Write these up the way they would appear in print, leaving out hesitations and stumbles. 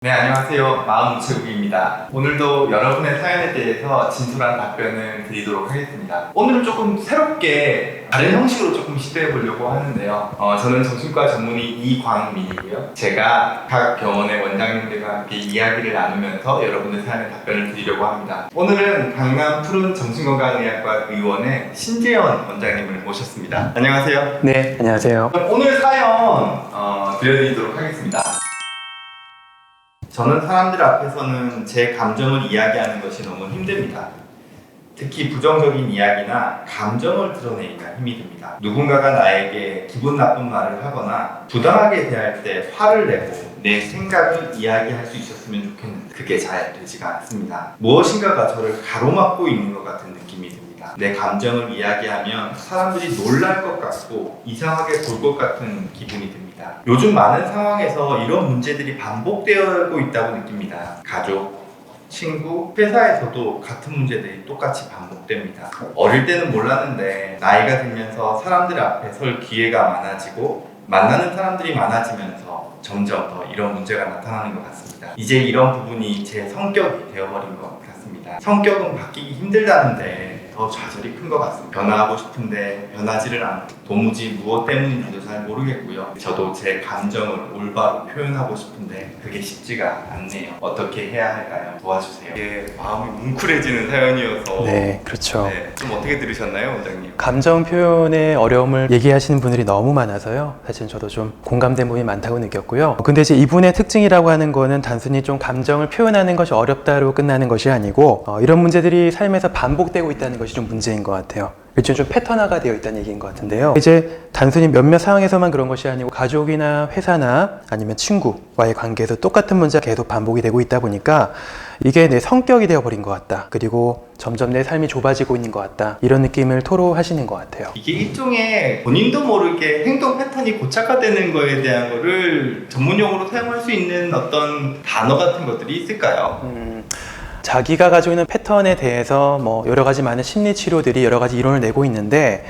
네, 안녕하세요. 마음우체국입니다. 오늘도 여러분의 사연에 대해서 진솔한 답변을 드리도록 하겠습니다. 오늘은 조금 새롭게 다른 형식으로 조금 시도해 보려고 하는데요. 저는 정신과 전문의 이광민이고요. 제가 각 병원의 원장님들과 함께 이야기를 나누면서 여러분의 사연에 답변을 드리려고 합니다. 오늘은 강남 푸른 정신건강의학과 의원의 신재현 원장님을 모셨습니다. 안녕하세요. 네, 안녕하세요. 그럼 오늘 사연 들려드리도록 하겠습니다. 저는 사람들 앞에서는 제 감정을 이야기하는 것이 너무 힘듭니다. 특히 부정적인 이야기나 감정을 드러내기가 힘이 듭니다. 누군가가 나에게 기분 나쁜 말을 하거나 부당하게 대할 때 화를 내고 내 생각을 이야기할 수 있었으면 좋겠는데 그게 잘 되지가 않습니다. 무엇인가가 저를 가로막고 있는 것 같은 느낌이 듭니다. 내 감정을 이야기하면 사람들이 놀랄 것 같고 이상하게 볼 것 같은 기분이 듭니다. 요즘 많은 상황에서 이런 문제들이 반복되고 있다고 느낍니다. 가족, 친구, 회사에서도 같은 문제들이 똑같이 반복됩니다. 어릴 때는 몰랐는데 나이가 들면서 사람들 앞에 설 기회가 많아지고 만나는 사람들이 많아지면서 점점 더 이런 문제가 나타나는 것 같습니다. 이제 이런 부분이 제 성격이 되어버린 것 같습니다. 성격은 바뀌기 힘들다는데 더 좌절이 큰 것 같습니다. 변화하고 싶은데 변하지를 않고 도무지 무엇 때문인지도 잘 모르겠고요. 저도 제 감정을 올바로 표현하고 싶은데 그게 쉽지가 않네요. 어떻게 해야 할까요? 도와주세요. 이게 마음이 뭉클해지는 사연이어서 네, 그렇죠. 네, 좀 어떻게 들으셨나요, 원장님? 감정 표현의 어려움을 얘기하시는 분들이 너무 많아서요. 사실 저도 좀 공감된 부분이 많다고 느꼈고요. 근데 이제 이분의 특징이라고 하는 거는 단순히 좀 감정을 표현하는 것이 어렵다로 끝나는 것이 아니고 이런 문제들이 삶에서 반복되고 있다는 것이 좀 문제인 것 같아요. 일종의 좀 패턴화가 되어 있다는 얘기인 것 같은데요. 이제 단순히 몇몇 상황에서만 그런 것이 아니고 가족이나 회사나 아니면 친구와의 관계에서 똑같은 문제가 계속 반복이 되고 있다 보니까 이게 내 성격이 되어버린 것 같다. 그리고 점점 내 삶이 좁아지고 있는 것 같다. 이런 느낌을 토로하시는 것 같아요. 이게 일종의 본인도 모르게 행동 패턴이 고착화되는 거에 대한 거를 전문용어로 사용할 수 있는 어떤 단어 같은 것들이 있을까요? 자기가 가지고 있는 패턴에 대해서 여러 가지 많은 심리 치료들이 여러 가지 이론을 내고 있는데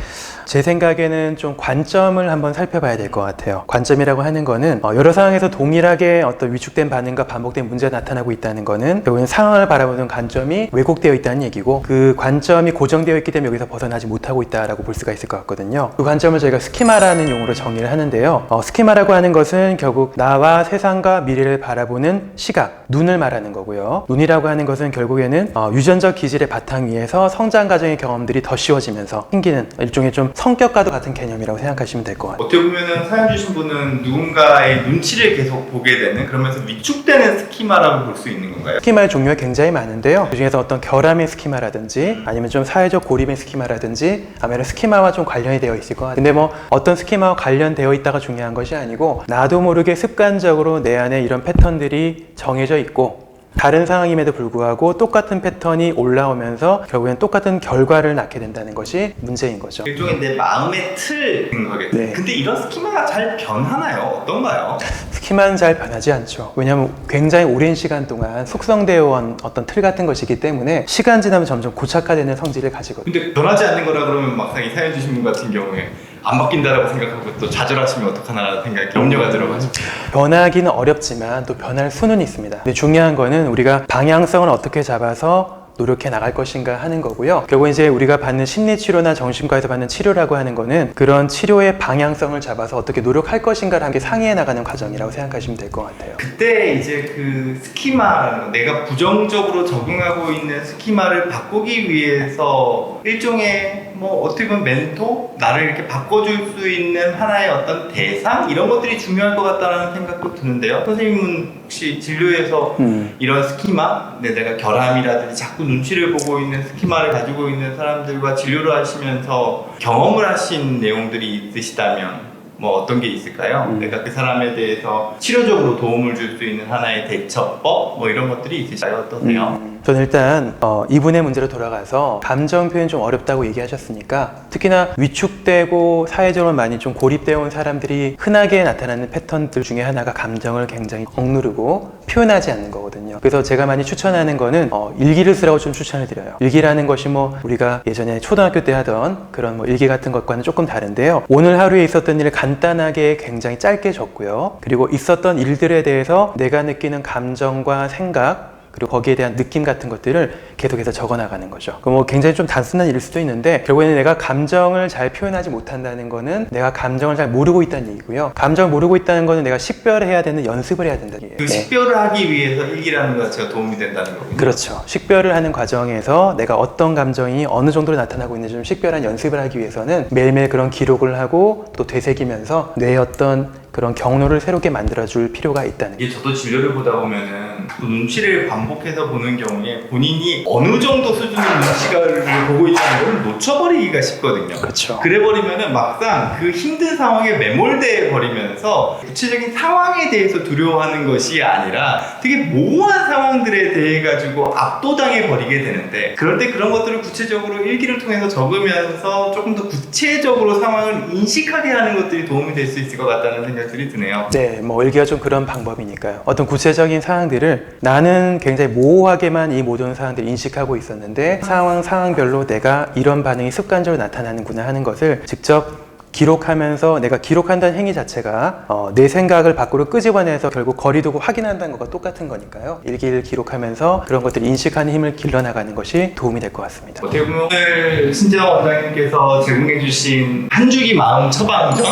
제 생각에는 좀 관점을 한번 살펴봐야 될 것 같아요. 관점이라고 하는 거는 여러 상황에서 동일하게 어떤 위축된 반응과 반복된 문제가 나타나고 있다는 거는 결국은 상황을 바라보는 관점이 왜곡되어 있다는 얘기고 그 관점이 고정되어 있기 때문에 여기서 벗어나지 못하고 있다라고 볼 수가 있을 것 같거든요. 그 관점을 저희가 스키마라는 용어로 정의를 하는데요. 스키마라고 하는 것은 결국 나와 세상과 미래를 바라보는 시각, 눈을 말하는 거고요. 눈이라고 하는 것은 결국에는 유전적 기질의 바탕 위에서 성장 과정의 경험들이 더 쉬워지면서 생기는 일종의 좀 성격과도 같은 개념이라고 생각하시면 될 것 같아요. 어떻게 보면은 사연 주신 분은 누군가의 눈치를 계속 보게 되는 그러면서 위축되는 스키마라고 볼 수 있는 건가요? 스키마의 종류가 굉장히 많은데요. 그중에서 어떤 결함의 스키마라든지 아니면 좀 사회적 고립의 스키마라든지 아니면 스키마와 좀 관련이 되어 있을 것 같아요. 근데 어떤 스키마와 관련되어 있다가 중요한 것이 아니고 나도 모르게 습관적으로 내 안에 이런 패턴들이 정해져 있고 다른 상황임에도 불구하고 똑같은 패턴이 올라오면서 결국엔 똑같은 결과를 낳게 된다는 것이 문제인 거죠. 일종의 내 마음의 틀인 거겠죠. 네. 근데 이런 스키마가 잘 변하나요? 어떤가요? 스키마는 잘 변하지 않죠. 왜냐하면 굉장히 오랜 시간 동안 숙성되어 온 어떤 틀 같은 것이기 때문에 시간 지나면 점점 고착화되는 성질을 가지거든요. 근데 변하지 않는 거라 그러면 막상 이 사연 주신 분 같은 경우에 안 바뀐다라고 생각하고 또 좌절하시면 어떡하나 생각이 염려가 들어가지고 변하기는 어렵지만 또 변할 수는 있습니다. 근데 중요한 거는 우리가 방향성을 어떻게 잡아서 노력해 나갈 것인가 하는 거고요. 결국 이제 우리가 받는 심리치료나 정신과에서 받는 치료라고 하는 거는 그런 치료의 방향성을 잡아서 어떻게 노력할 것인가를 함께 상의해 나가는 과정이라고 생각하시면 될 것 같아요. 그때 이제 그 스키마, 내가 부정적으로 적응하고 있는 스키마를 바꾸기 위해서 일종의 어떻게 보면 멘토? 나를 이렇게 바꿔줄 수 있는 하나의 어떤 대상? 이런 것들이 중요할 것 같다는 생각도 드는데요. 선생님은 혹시 진료에서 이런 스키마? 내가 결함이라든지 자꾸 눈치를 보고 있는 스키마를 가지고 있는 사람들과 진료를 하시면서 경험을 하신 내용들이 있으시다면 어떤 게 있을까요? 내가 그 사람에 대해서 치료적으로 도움을 줄 수 있는 하나의 대처법? 이런 것들이 있으실까요? 어떠세요? 저는 일단 이분의 문제로 돌아가서 감정 표현 좀 어렵다고 얘기하셨으니까 특히나 위축되고 사회적으로 많이 좀 고립되어 온 사람들이 흔하게 나타나는 패턴들 중에 하나가 감정을 굉장히 억누르고 표현하지 않는 거거든요. 그래서 제가 많이 추천하는 거는 일기를 쓰라고 좀 추천을 드려요. 일기라는 것이 뭐 우리가 예전에 초등학교 때 하던 그런 뭐 일기 같은 것과는 조금 다른데요. 오늘 하루에 있었던 일을 간단하게 굉장히 짧게 적고요. 그리고 있었던 일들에 대해서 내가 느끼는 감정과 생각, 그리고 거기에 대한 느낌 같은 것들을 계속해서 적어나가는 거죠. 뭐 굉장히 좀 단순한 일일 수도 있는데 결국에는 내가 감정을 잘 표현하지 못한다는 거는 내가 감정을 잘 모르고 있다는 얘기고요. 감정을 모르고 있다는 거는 내가 식별해야 되는 연습을 해야 된다는 얘기예요. 그 식별을 하기 위해서 일기라는 것 자체가 도움이 된다는 거군요. 그렇죠. 식별을 하는 과정에서 내가 어떤 감정이 어느 정도로 나타나고 있는지 좀 식별한 연습을 하기 위해서는 매일매일 그런 기록을 하고 또 되새기면서 뇌의 어떤 그런 경로를 새롭게 만들어줄 필요가 있다는 거예요. 이게 저도 진료를 보다 보면은 그 눈치를 반복해서 보는 경우에 본인이 어느 정도 수준의 눈치를 보고 있다는 걸 놓쳐버리기가 쉽거든요. 그렇죠. 그래버리면은 막상 그 힘든 상황에 매몰돼 버리면서 구체적인 상황에 대해서 두려워하는 것이 아니라 되게 모호한 상황들에 대해 가지고 압도당해 버리게 되는데, 그럴 때 그런 것들을 구체적으로 일기를 통해서 적으면서 조금 더 구체적으로 상황을 인식하게 하는 것들이 도움이 될 수 있을 것 같다는 생각들이 드네요. 네, 뭐 일기가 좀 그런 방법이니까요. 어떤 구체적인 사항들을 나는 굉장히 모호하게만 이 모든 사항들을 인식하고 있었는데 상황별로 내가 이런 반응이 습관적으로 나타나는구나 하는 것을 직접 기록하면서 내가 기록한다는 행위 자체가 내 생각을 밖으로 끄집어내서 결국 거리두고 확인한다는 것과 똑같은 거니까요. 일기를 기록하면서 그런 것들을 인식하는 힘을 길러나가는 것이 도움이 될 것 같습니다. 어떻게 보면 오늘 신재영 원장님께서 제공해주신 한 주기 마음 처방전?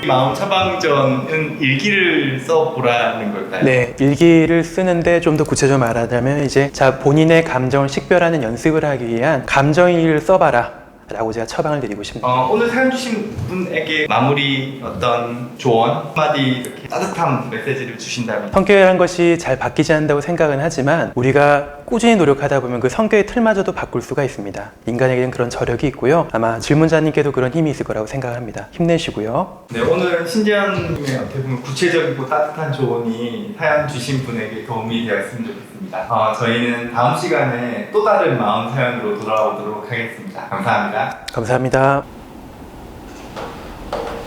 이 마음 처방전은 일기를 써보라는 걸까요? 네, 일기를 쓰는데 좀 더 구체적으로 말하자면 이제 본인의 감정을 식별하는 연습을 하기 위한 감정일기를 써봐라 라고 제가 처방을 드리고 싶습니다. 오늘 사연 주신 분에게 마무리 어떤 조언 한마디 이렇게 따뜻한 메시지를 주신다면? 성격이라는 것이 잘 바뀌지 않는다고 생각은 하지만 우리가 꾸준히 노력하다 보면 그 성격의 틀마저도 바꿀 수가 있습니다. 인간에게는 그런 저력이 있고요. 아마 질문자님께도 그런 힘이 있을 거라고 생각합니다. 힘내시고요. 네, 오늘 신재현님의 어떻게 보면 구체적이고 따뜻한 조언이 사연 주신 분에게 도움이 되었으면 좋겠습니다. 저희는 다음 시간에 또 다른 마음 사연으로 돌아오도록 하겠습니다. 감사합니다. 감사합니다.